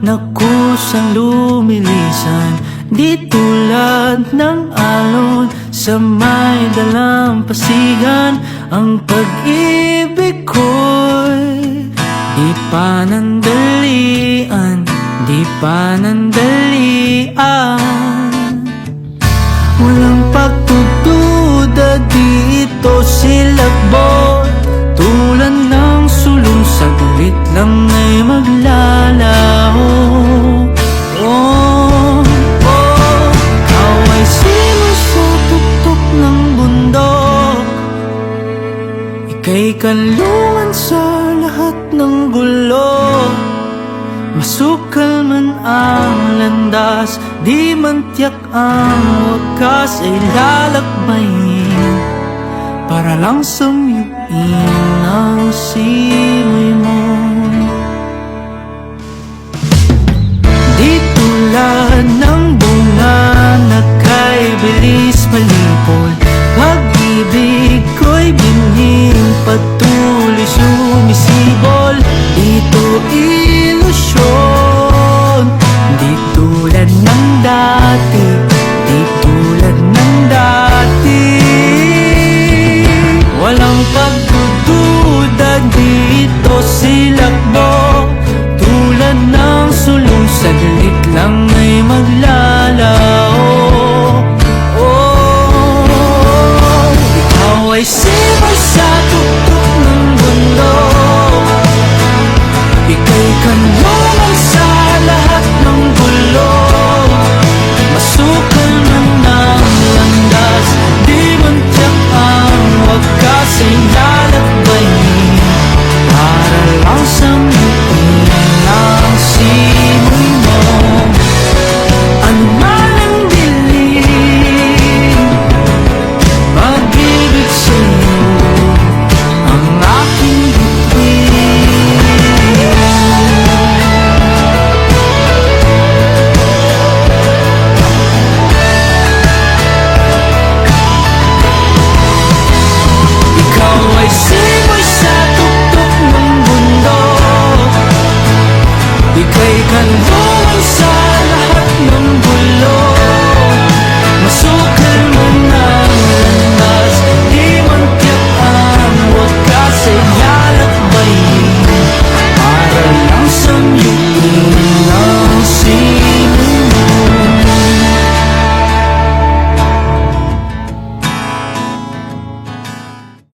na kusang lumilisan. Di tulad ng alon sa may dalampasigan. Ang pag-ibig ko'y di panandalian, di panandalian. Walang pagtutuda dito silakbot, tulad ng sulong saglit lang ay maglalaho. Oh, oh, kaway sino sa tuktok ng bundok. Ika'y kalungan sa lahat ng gulo. Masukal man ang landas, di man tiyak ang wakas, ay lalakbayin para lang samyuin ang simoy mo. Di tulad ng bunga na kay bilis malipol, pag-ibig ko'y binhing patuloy sumisibol. Dito ilusyon, di tulad ng dati, di tulad ng dati. Walang pagdududa dito silakbo, tulad ng sulong saglit lang ay maglalao. Oh, ikaw ay simoy sa tuktok ng bundok. Ika'y kanlungan sa lahat ng gulo. Masukal man ang landas, di man tiyak ang wakas, ay lalakbayin para lang samyuin ang simoy mo. Ano man ang dilim, pag-ibig sa'yo ang aking bituin. Ikaw ay simoy sa tuktok ng bundok. Ika'y kanlungan sa lahat ng